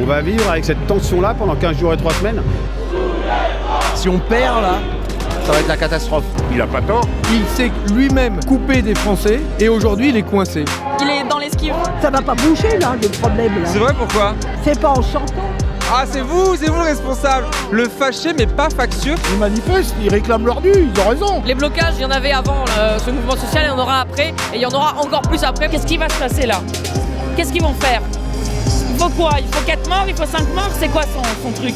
On va vivre avec cette tension-là pendant 15 jours et 3 semaines. Si on perd là, ça va être la catastrophe. Il a pas tort. Il s'est lui-même coupé des Français et aujourd'hui il est coincé. Il est dans l'esquive. Ça va pas bouger là, le problème là. C'est vrai, pourquoi? C'est pas en chantant. Ah, c'est vous le responsable. Le fâché mais pas factieux. Ils manifestent, ils réclament leur dû, ils ont raison. Les blocages, il y en avait avant ce mouvement social, il y en aura après, et il y en aura encore plus après. Qu'est-ce qui va se passer là? Qu'est-ce qu'ils vont faire? Il faut quoi? Il faut 4 morts? Il faut 5 morts? C'est quoi son truc?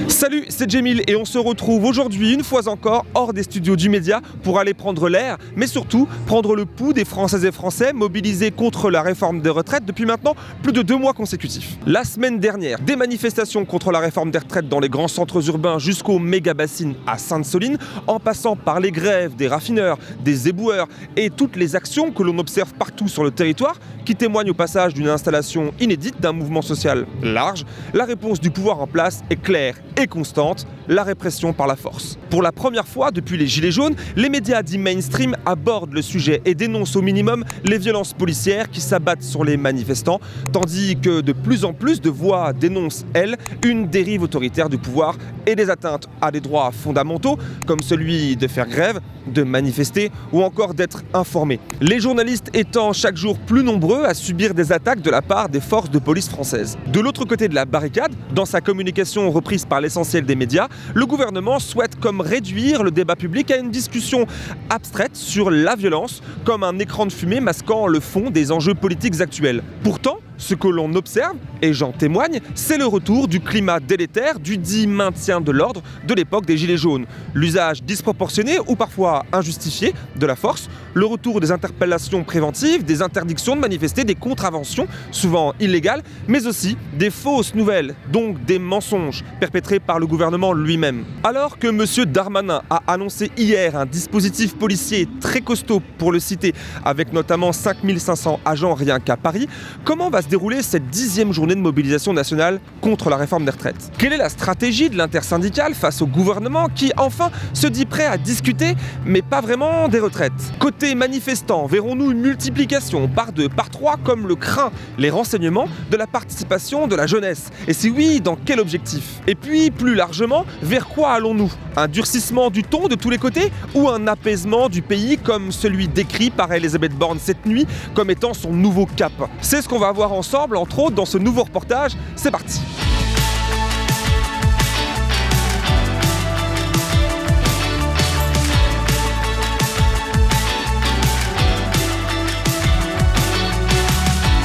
Salut, c'est Djemil et on se retrouve aujourd'hui une fois encore hors des studios du Média pour aller prendre l'air, mais surtout prendre le pouls des Françaises et Français mobilisés contre la réforme des retraites depuis maintenant plus de 2 mois consécutifs. La semaine dernière, des manifestations contre la réforme des retraites dans les grands centres urbains jusqu'aux méga-bassines à Sainte-Soline, en passant par les grèves des raffineurs, des éboueurs et toutes les actions que l'on observe partout sur le territoire qui témoignent au passage d'une installation inédite d'un mouvement social large. La réponse du pouvoir en place est claire et constante, la répression par la force. Pour la première fois depuis les Gilets jaunes, les médias dits mainstream abordent le sujet et dénoncent au minimum les violences policières qui s'abattent sur les manifestants, tandis que de plus en plus de voix dénoncent, elles, une dérive autoritaire du pouvoir et des atteintes à des droits fondamentaux, comme celui de faire grève, de manifester ou encore d'être informé. Les journalistes étant chaque jour plus nombreux à subir des attaques de la part des forces de police françaises. De l'autre côté de la barricade, dans sa communication reprise par l'essentiel des médias, le gouvernement souhaite comme réduire le débat public à une discussion abstraite sur la violence, comme un écran de fumée masquant le fond des enjeux politiques actuels. Pourtant, ce que l'on observe, et j'en témoigne, c'est le retour du climat délétère du dit maintien de l'ordre de l'époque des Gilets jaunes. L'usage disproportionné ou parfois injustifié de la force, le retour des interpellations préventives, des interdictions de manifester, des contraventions, souvent illégales, mais aussi des fausses nouvelles, donc des mensonges perpétrés par le gouvernement lui-même. Alors que M. Darmanin a annoncé hier un dispositif policier très costaud, pour le citer, avec notamment 5500 agents rien qu'à Paris, comment va se dérouler cette 10e journée de mobilisation nationale contre la réforme des retraites? Quelle est la stratégie de l'intersyndicale face au gouvernement qui, enfin, se dit prêt à discuter, mais pas vraiment des retraites? Côté manifestants, verrons-nous une multiplication par 2, par 3, comme le craint les renseignements, de la participation de la jeunesse? Et si oui, dans quel objectif? Et puis, plus largement, vers quoi allons-nous? Un durcissement du ton de tous les côtés ou un apaisement du pays comme celui décrit par Elisabeth Borne cette nuit comme étant son nouveau cap? C'est ce qu'on va voir ensemble, entre autres, dans ce nouveau reportage. C'est parti!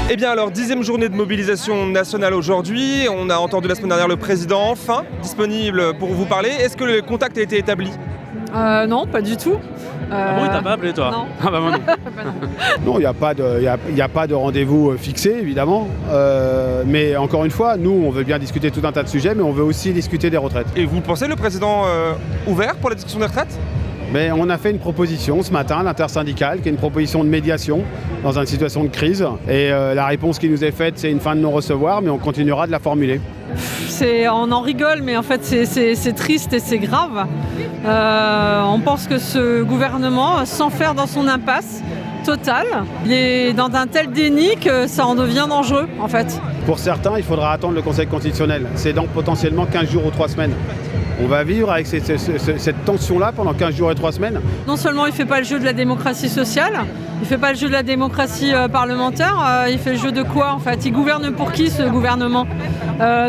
Eh bien alors, 10e journée de mobilisation nationale aujourd'hui. On a entendu la semaine dernière le président, enfin, disponible pour vous parler. Est-ce que le contact a été établi? Non, pas du tout. Ah bon, il t'a pas appelé toi? Non. Ah bah moi non. Non, il n'y a pas de rendez-vous fixé, évidemment. Mais encore une fois, nous, on veut bien discuter tout un tas de sujets, mais on veut aussi discuter des retraites. Et vous pensez le président ouvert pour la discussion des retraites? Mais on a fait une proposition ce matin, l'intersyndicale, qui est une proposition de médiation dans une situation de crise. Et la réponse qui nous est faite, c'est une fin de non-recevoir, mais on continuera de la formuler. On en rigole, mais en fait c'est triste et c'est grave. On pense que ce gouvernement s'enferme dans son impasse totale. Il est dans un tel déni que ça en devient dangereux en fait. Pour certains, il faudra attendre le Conseil constitutionnel. C'est donc potentiellement 15 jours ou 3 semaines. On va vivre avec cette tension-là pendant 15 jours et 3 semaines. Non seulement il ne fait pas le jeu de la démocratie sociale, il ne fait pas le jeu de la démocratie parlementaire, il fait le jeu de quoi en fait? Il gouverne pour qui ce gouvernement?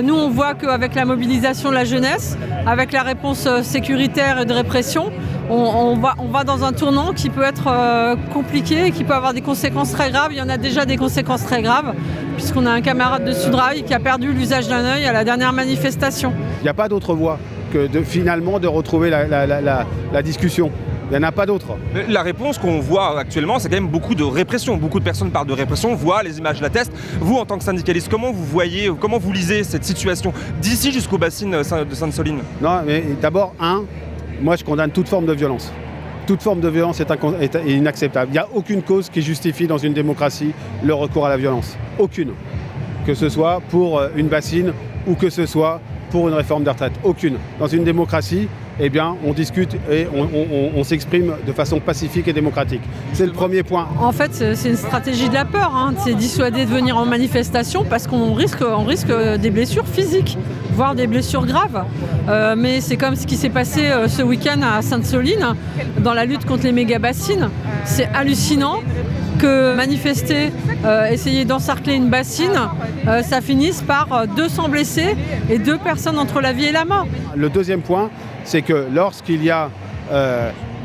Nous on voit qu'avec la mobilisation de la jeunesse, avec la réponse sécuritaire et de répression, on va dans un tournant qui peut être compliqué, qui peut avoir des conséquences très graves. Il y en a déjà des conséquences très graves, puisqu'on a un camarade de Sudrail qui a perdu l'usage d'un œil à la dernière manifestation. Il n'y a pas d'autre voie que finalement de retrouver la discussion. Il n'y en a pas d'autre. La réponse qu'on voit actuellement, c'est quand même beaucoup de répression. Beaucoup de personnes parlent de répression, voient les images l'attestent. Vous, en tant que syndicaliste, comment vous voyez, comment vous lisez cette situation d'ici jusqu'aux bassines de Sainte-Soline? Non, mais d'abord, moi je condamne toute forme de violence. Toute forme de violence est inacceptable. Il n'y a aucune cause qui justifie dans une démocratie le recours à la violence. Aucune. Que ce soit pour une bassine ou que ce soit pour une réforme des retraites. Aucune. Dans une démocratie, eh bien, on discute et on s'exprime de façon pacifique et démocratique. C'est le premier point. En fait, c'est une stratégie de la peur, hein. C'est dissuader de venir en manifestation parce qu'on risque des blessures physiques, voire des blessures graves. Mais c'est comme ce qui s'est passé ce week-end à Sainte-Soline, dans la lutte contre les méga-bassines. C'est hallucinant que manifester, essayer d'encercler une bassine, ça finisse par 200 blessés et 2 personnes entre la vie et la mort. Le deuxième point, c'est que lorsqu'il y a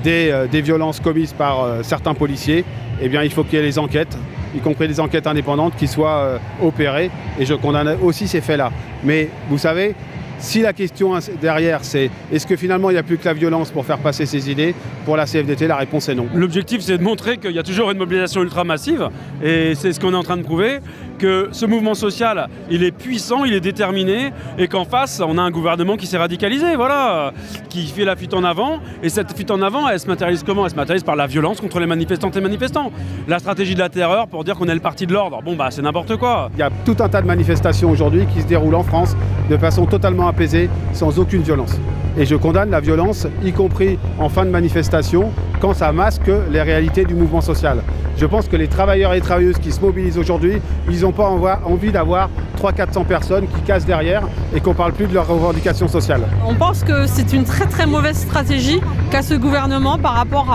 des violences commises par certains policiers, eh bien, il faut qu'il y ait les enquêtes, y compris des enquêtes indépendantes, qui soient opérées. Et je condamne aussi ces faits-là. Mais vous savez, si la question derrière, c'est est-ce que finalement il n'y a plus que la violence pour faire passer ses idées, pour la CFDT, la réponse est non. L'objectif, c'est de montrer qu'il y a toujours une mobilisation ultra massive, et c'est ce qu'on est en train de prouver, que ce mouvement social, il est puissant, il est déterminé, et qu'en face, on a un gouvernement qui s'est radicalisé, voilà, qui fait la fuite en avant, et cette fuite en avant, elle se matérialise comment ? Elle se matérialise par la violence contre les manifestantes et manifestants. La stratégie de la terreur pour dire qu'on est le parti de l'ordre, bon bah c'est n'importe quoi. Il y a tout un tas de manifestations aujourd'hui qui se déroulent en France de façon totalement apaisée, sans aucune violence. Et je condamne la violence, y compris en fin de manifestation, quand ça masque les réalités du mouvement social. Je pense que les travailleurs et travailleuses qui se mobilisent aujourd'hui, ils n'ont pas envie d'avoir 300-400 personnes qui cassent derrière et qu'on ne parle plus de leurs revendications sociales. On pense que c'est une très très mauvaise stratégie qu'a ce gouvernement par rapport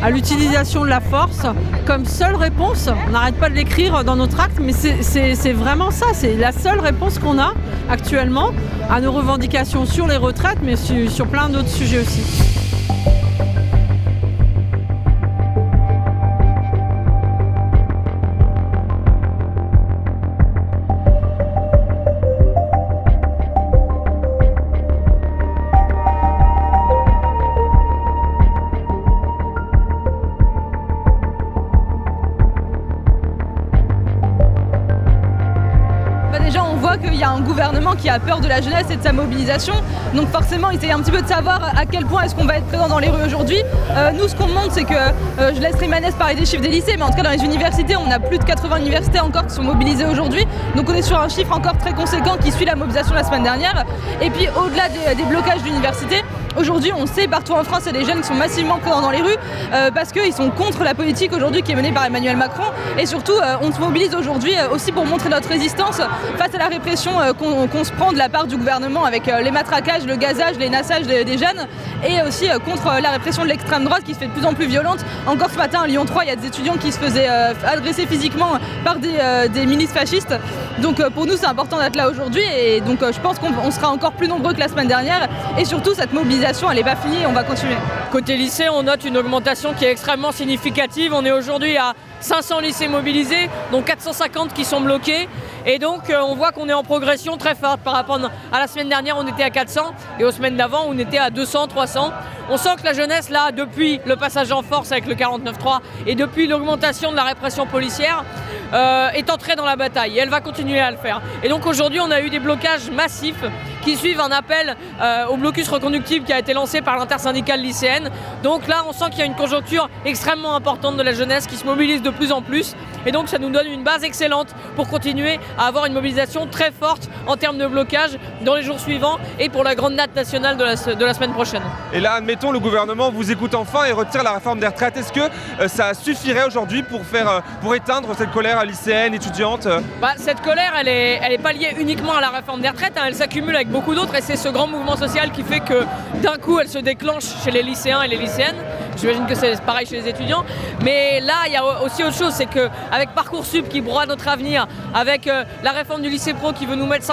à l'utilisation de la force comme seule réponse. On n'arrête pas de l'écrire dans notre acte, mais c'est vraiment ça. C'est la seule réponse qu'on a actuellement à nos revendications sur les retraites, mais sur plein d'autres sujets aussi. Déjà, on voit qu'il y a un gouvernement qui a peur de la jeunesse et de sa mobilisation. Donc forcément, il essaie un petit peu de savoir à quel point est-ce qu'on va être présent dans les rues aujourd'hui. Nous, ce qu'on montre, c'est que, je laisserai Manès parler des chiffres des lycées, mais en tout cas dans les universités, on a plus de 80 universités encore qui sont mobilisées aujourd'hui. Donc on est sur un chiffre encore très conséquent qui suit la mobilisation la semaine dernière. Et puis au-delà des blocages d'universités, aujourd'hui, on sait partout en France, il y a des jeunes qui sont massivement présents dans les rues parce qu'ils sont contre la politique aujourd'hui qui est menée par Emmanuel Macron. Et surtout, on se mobilise aujourd'hui aussi pour montrer notre résistance face à la répression qu'on se prend de la part du gouvernement avec les matraquages, le gazage, les nassages des jeunes et aussi contre la répression de l'extrême droite qui se fait de plus en plus violente. Encore ce matin à Lyon 3, il y a des étudiants qui se faisaient agresser physiquement par des milices fascistes. Donc pour nous, c'est important d'être là aujourd'hui et donc je pense qu'on sera encore plus nombreux que la semaine dernière et surtout cette mobilisation, elle n'est pas finie et on va continuer. Côté lycée, on note une augmentation qui est extrêmement significative. On est aujourd'hui à 500 lycées mobilisés, dont 450 qui sont bloqués. Et donc on voit qu'on est en progression très forte par rapport à la semaine dernière, on était à 400 et aux semaines d'avant, on était à 200, 300. On sent que la jeunesse, là, depuis le passage en force avec le 49.3 et depuis l'augmentation de la répression policière, est entrée dans la bataille et elle va continuer à le faire. Et donc aujourd'hui, on a eu des blocages massifs qui suivent un appel au blocus reconductible qui a été lancé par l'intersyndicale lycéenne. Donc là, on sent qu'il y a une conjoncture extrêmement importante de la jeunesse qui se mobilise de plus en plus. Et donc ça nous donne une base excellente pour continuer à avoir une mobilisation très forte en termes de blocage dans les jours suivants et pour la grande date nationale de la semaine prochaine. Et là, admettons, le gouvernement vous écoute enfin et retire la réforme des retraites. Est-ce que ça suffirait aujourd'hui pour éteindre cette colère lycéenne, étudiante ? Cette colère, elle est pas liée uniquement à la réforme des retraites, hein, elle s'accumule avec beaucoup d'autres et c'est ce grand mouvement social qui fait que d'un coup, elle se déclenche chez les lycéens et les lycéennes. J'imagine que c'est pareil chez les étudiants. Mais là, il y a aussi autre chose, c'est qu'avec Parcoursup qui broie notre avenir, avec la réforme du lycée pro qui veut nous mettre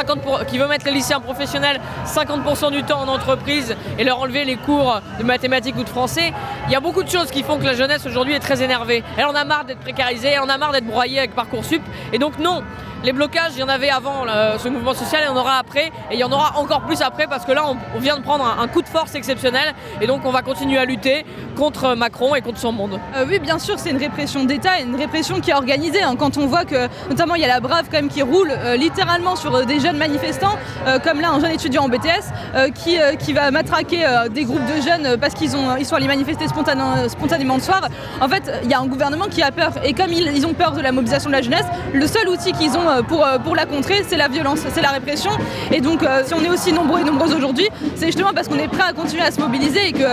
qui veut mettre les lycéens professionnels 50% du temps en entreprise et leur enlever les cours de mathématiques ou de français, il y a beaucoup de choses qui font que la jeunesse aujourd'hui est très énervée. Elle en a marre d'être précarisée, elle en a marre d'être broyée avec Parcoursup. Et donc non, les blocages, il y en avait avant ce mouvement social, il y en aura après et il y en aura encore plus après parce que là on vient de prendre un coup de force exceptionnel et donc on va continuer à lutter contre Macron et contre son monde. Oui, bien sûr, c'est une répression d'État, une répression qui est organisée. Hein, quand on voit que notamment il y a la Brave quand même qui roule littéralement sur des jeunes manifestants, comme là un jeune étudiant en BTS qui va matraquer des groupes de jeunes parce qu'ils sont allés manifester spontanément le soir. En fait, il y a un gouvernement qui a peur et comme ils ont peur de la mobilisation de la jeunesse, le seul outil qu'ils ont pour la contrer, c'est la violence, c'est la répression. Et donc si on est aussi nombreux et nombreuses aujourd'hui, c'est justement parce qu'on est prêt à continuer à se mobiliser et que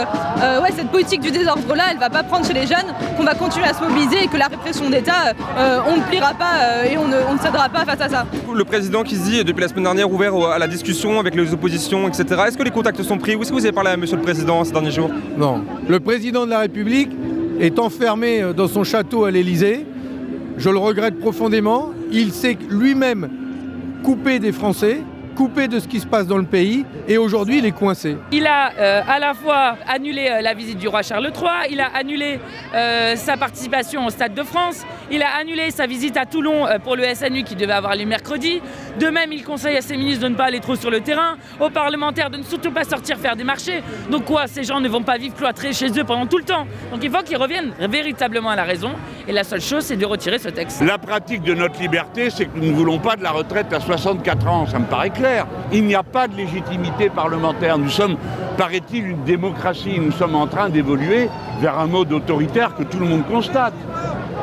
cette politique du désordre-là, elle va pas prendre chez les jeunes, qu'on va continuer à se mobiliser et que la répression d'État, on ne pliera pas et on ne cédera pas face à ça. Le président qui se dit depuis la semaine dernière ouvert à la discussion avec les oppositions, etc. Est-ce que les contacts sont pris? Où est-ce que vous avez parlé à monsieur le président ces derniers jours? Non. Le président de la République est enfermé dans son château à l'Élysée. Je le regrette profondément. Il s'est lui-même coupé des Français, coupé de ce qui se passe dans le pays, et aujourd'hui il est coincé. Il a à la fois annulé la visite du roi Charles III, il a annulé sa participation au Stade de France, il a annulé sa visite à Toulon pour le SNU qui devait avoir lieu mercredi. De même, il conseille à ses ministres de ne pas aller trop sur le terrain, aux parlementaires de ne surtout pas sortir faire des marchés. Donc quoi, ces gens ne vont pas vivre cloîtrés chez eux pendant tout le temps. Donc il faut qu'ils reviennent véritablement à la raison, et la seule chose c'est de retirer ce texte. La pratique de notre liberté, c'est que nous ne voulons pas de la retraite à 64 ans, ça me paraît clair. Il n'y a pas de légitimité parlementaire. Nous sommes, paraît-il, une démocratie. Nous sommes en train d'évoluer vers un mode autoritaire que tout le monde constate.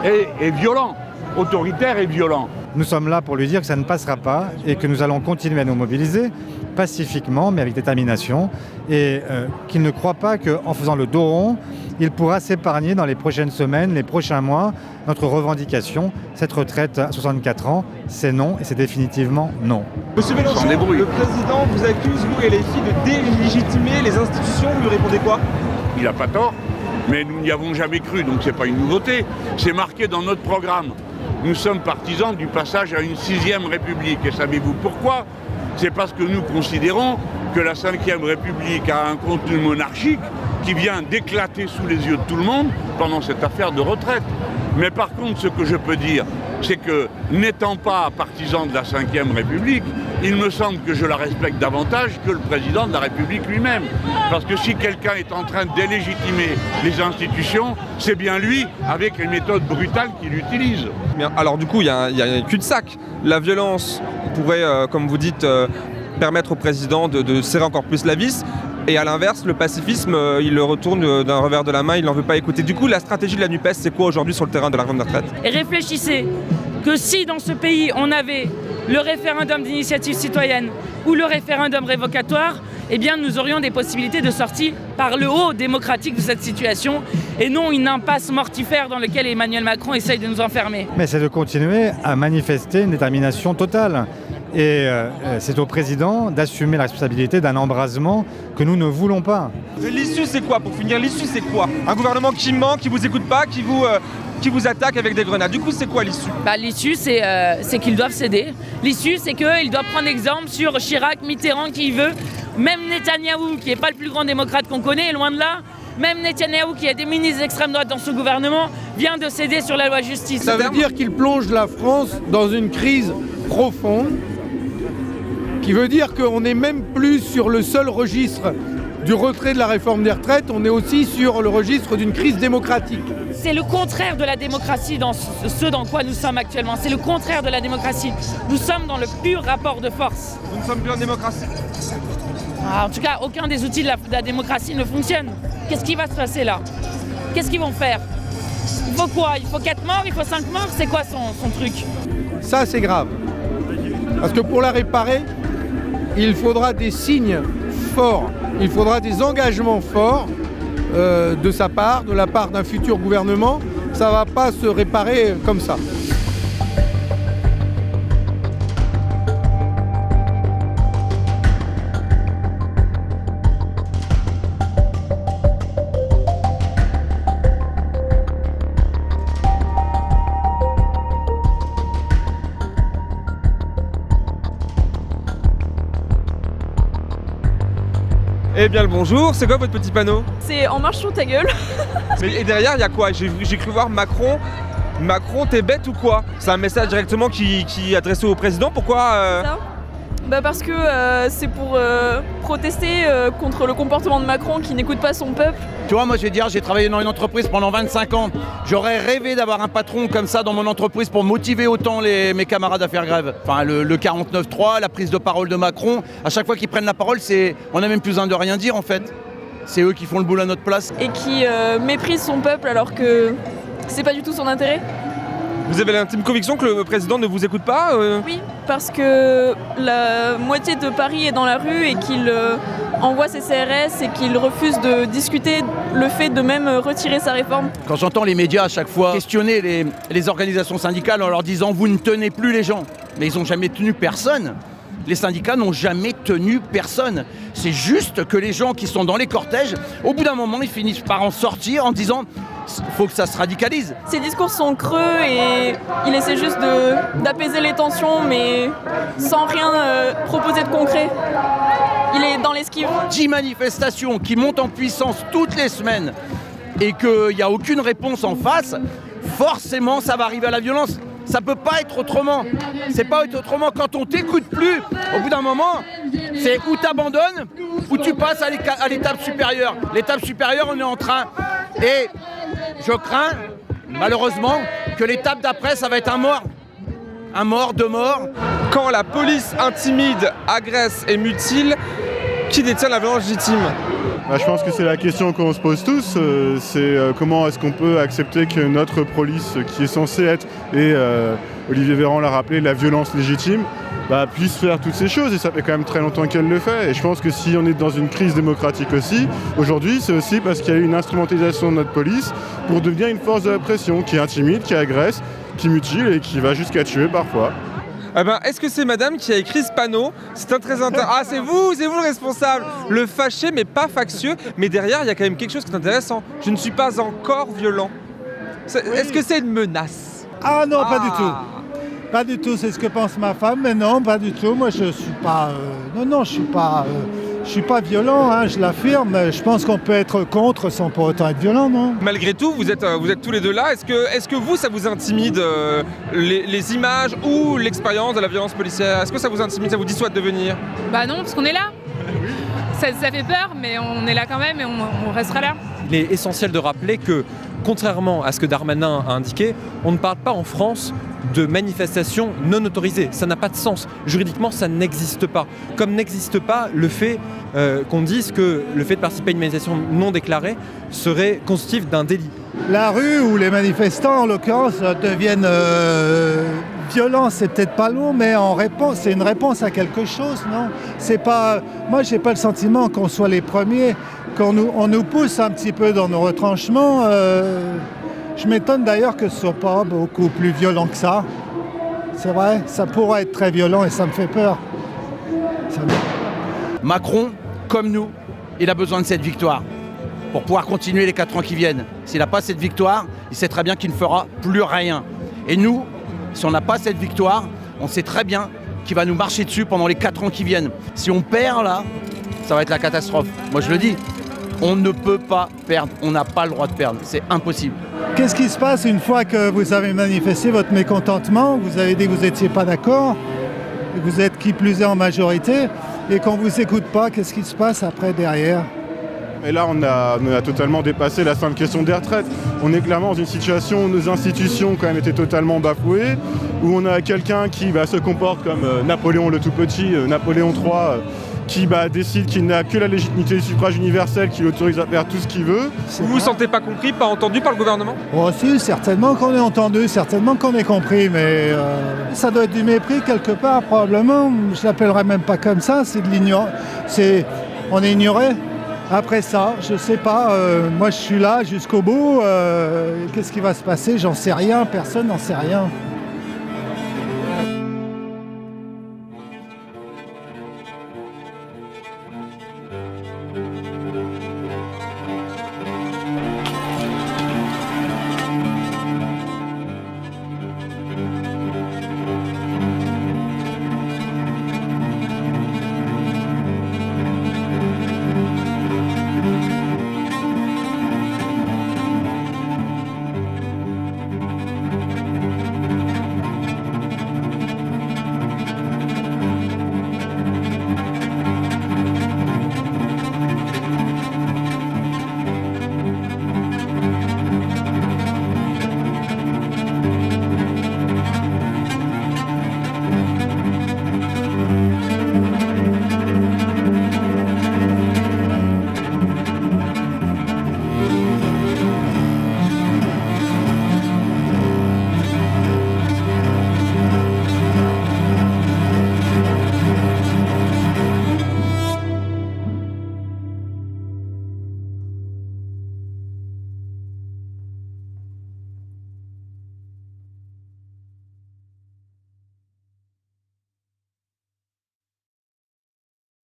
Et violent. Autoritaire et violent. Nous sommes là pour lui dire que ça ne passera pas et que nous allons continuer à nous mobiliser pacifiquement mais avec détermination et qu'il ne croit pas qu'en faisant le dos rond, il pourra s'épargner dans les prochaines semaines, les prochains mois, notre revendication. Cette retraite à 64 ans, c'est non et c'est définitivement non. Monsieur Mélenchon, le président vous accuse, vous et les filles, de délégitimer les institutions. Vous lui répondez quoi? Il n'a pas tort, mais nous n'y avons jamais cru, donc c'est pas une nouveauté. C'est marqué dans notre programme. Nous sommes partisans du passage à une 6e République. Et savez-vous pourquoi? C'est parce que nous considérons que la 5e République a un contenu monarchique qui vient d'éclater sous les yeux de tout le monde pendant cette affaire de retraite. Mais par contre, ce que je peux dire, c'est que n'étant pas partisan de la 5e République, il me semble que je la respecte davantage que le président de la République lui-même. Parce que si quelqu'un est en train de délégitimer les institutions, c'est bien lui, avec les méthodes brutales qu'il utilise. Alors du coup, il y a un cul-de-sac. La violence pourrait, comme vous dites, permettre au président de serrer encore plus la vis. Et à l'inverse, le pacifisme, il le retourne d'un revers de la main, il n'en veut pas écouter. Du coup, la stratégie de la NUPES, c'est quoi aujourd'hui sur le terrain de la réforme des retraites? Et réfléchissez que si dans ce pays on avait le référendum d'initiative citoyenne ou le référendum révocatoire, eh bien nous aurions des possibilités de sortie par le haut démocratique de cette situation et non une impasse mortifère dans laquelle Emmanuel Macron essaye de nous enfermer. Mais c'est de continuer à manifester une détermination totale. Et c'est au président d'assumer la responsabilité d'un embrasement que nous ne voulons pas. L'issue c'est quoi? Pour finir, l'issue c'est quoi? Un gouvernement qui ment, qui vous écoute pas, qui vous attaque avec des grenades. Du coup, c'est quoi l'issue? L'issue, c'est qu'ils doivent céder. L'issue, c'est qu'ils doivent prendre exemple sur Chirac, Mitterrand, qui veut. Même Netanyahou, qui n'est pas le plus grand démocrate qu'on connaît, loin de là. Même Netanyahou, qui a des ministres d'extrême droite dans ce gouvernement, vient de céder sur la loi justice. Ça veut dire qu'il plonge la France dans une crise profonde, qui veut dire qu'on n'est même plus sur le seul registre du retrait de la réforme des retraites, on est aussi sur le registre d'une crise démocratique. C'est le contraire de la démocratie dans ce dans quoi nous sommes actuellement. C'est le contraire de la démocratie. Nous sommes dans le pur rapport de force. Nous ne sommes plus en démocratie. En tout cas, aucun des outils de la démocratie ne fonctionne. Qu'est-ce qui va se passer là? Qu'est-ce qu'ils vont faire? Il faut quoi? Il faut 4 morts? Il faut 5 morts? C'est quoi son truc? Ça, c'est grave. Parce que pour la réparer, il faudra des signes forts. Il faudra des engagements forts de sa part, de la part d'un futur gouvernement. Ça ne va pas se réparer comme ça. Eh bien le bonjour, c'est quoi votre petit panneau? C'est En marche sur ta gueule. Et derrière il y a quoi? J'ai cru voir Macron. Macron, t'es bête ou quoi? C'est un message directement qui est adressé au président, pourquoi Parce que c'est pour protester contre le comportement de Macron qui n'écoute pas son peuple. Tu vois, moi je vais dire, j'ai travaillé dans une entreprise pendant 25 ans. J'aurais rêvé d'avoir un patron comme ça dans mon entreprise pour motiver autant mes camarades à faire grève. Enfin, le 49.3, la prise de parole de Macron, à chaque fois qu'ils prennent la parole, on n'a même plus besoin de rien dire en fait. C'est eux qui font le boulot à notre place. Et qui méprise son peuple alors que c'est pas du tout son intérêt. Vous avez l'intime conviction que le président ne vous écoute pas Oui, parce que la moitié de Paris est dans la rue et qu'il envoie ses CRS et qu'il refuse de discuter le fait de même retirer sa réforme. Quand j'entends les médias à chaque fois questionner les organisations syndicales en leur disant « vous ne tenez plus les gens », mais ils n'ont jamais tenu personne. Les syndicats n'ont jamais tenu personne. C'est juste que les gens qui sont dans les cortèges, au bout d'un moment, ils finissent par en sortir en disant « faut que ça se radicalise ». Ses discours sont creux et il essaie juste d'apaiser les tensions, mais sans rien proposer de concret. Il est dans l'esquive. 10 manifestations qui montent en puissance toutes les semaines et qu'il n'y a aucune réponse en face, forcément ça va arriver à la violence. Ça peut pas être autrement. C'est pas être autrement. Quand on t'écoute plus, au bout d'un moment, c'est ou t'abandonnes ou tu passes à l'étape supérieure. L'étape supérieure, on est en train. Et je crains, malheureusement, que l'étape d'après, ça va être un mort. Un mort, 2 morts. Quand la police intimide, agresse et mutile, qui détient la violence légitime ? Je pense que c'est la question qu'on se pose tous, c'est comment est-ce qu'on peut accepter que notre police, qui est censée être, et Olivier Véran l'a rappelé, la violence légitime, puisse faire toutes ces choses, et ça fait quand même très longtemps qu'elle le fait. Et je pense que si on est dans une crise démocratique aussi, aujourd'hui, c'est aussi parce qu'il y a eu une instrumentalisation de notre police pour devenir une force de répression qui intimide, qui agresse, qui mutile et qui va jusqu'à tuer parfois. Est-ce que c'est madame qui a écrit ce panneau ? C'est un très intéressant. Ah, c'est vous le responsable. Le fâché, mais pas factieux. Mais derrière, il y a quand même quelque chose qui est intéressant. Je ne suis pas encore violent. Est-ce que c'est une menace ? Ah non, pas du tout. Pas du tout, c'est ce que pense ma femme, mais non, pas du tout. Moi, je suis pas... je suis pas violent, hein, je l'affirme. Je pense qu'on peut être contre sans pour autant être violent, non ? Malgré tout, vous êtes tous les deux là. Est-ce que vous, ça vous intimide les images ou l'expérience de la violence policière ? Est-ce que ça vous intimide, ça vous dissuade de venir ? Bah non, parce qu'on est là. Ça fait peur, mais on est là quand même et on restera là. Il est essentiel de rappeler que, contrairement à ce que Darmanin a indiqué, on ne parle pas en France de manifestations non autorisées. Ça n'a pas de sens. Juridiquement, ça n'existe pas. Comme n'existe pas le fait qu'on dise que le fait de participer à une manifestation non déclarée serait constitutif d'un délit. La rue ou les manifestants, en l'occurrence, deviennent violents, c'est peut-être pas lourd, mais c'est une réponse à quelque chose, non ? C'est pas... Moi, j'ai pas le sentiment qu'on soit les premiers, on nous pousse un petit peu dans nos retranchements. Je m'étonne d'ailleurs que ce soit pas beaucoup plus violent que ça. C'est vrai, ça pourrait être très violent et ça me fait peur. Macron, comme nous, il a besoin de cette victoire pour pouvoir continuer les 4 ans qui viennent. S'il n'a pas cette victoire, il sait très bien qu'il ne fera plus rien. Et nous, si on n'a pas cette victoire, on sait très bien qu'il va nous marcher dessus pendant les 4 ans qui viennent. Si on perd là, ça va être la catastrophe. Moi je le dis, on ne peut pas perdre, on n'a pas le droit de perdre, c'est impossible. Qu'est-ce qui se passe une fois que vous avez manifesté votre mécontentement, vous avez dit que vous n'étiez pas d'accord, vous êtes qui plus est en majorité, et qu'on ne vous écoute pas, qu'est-ce qui se passe après derrière ? Et là, on a totalement dépassé la simple question des retraites. On est clairement dans une situation où nos institutions ont quand même été totalement bafouées, où on a quelqu'un qui se comporte comme Napoléon le tout-petit, Napoléon III, qui décide qu'il n'a que la légitimité du suffrage universel, qui l'autorise à faire tout ce qu'il veut. Vous vous sentez pas compris, pas entendu par le gouvernement ? Oh si, certainement qu'on est entendu, certainement qu'on est compris, mais ça doit être du mépris quelque part, probablement. Je l'appellerais même pas comme ça, c'est de l'ignorance. On est ignoré. Après ça, je sais pas, moi je suis là jusqu'au bout, qu'est-ce qui va se passer ? J'en sais rien, personne n'en sait rien.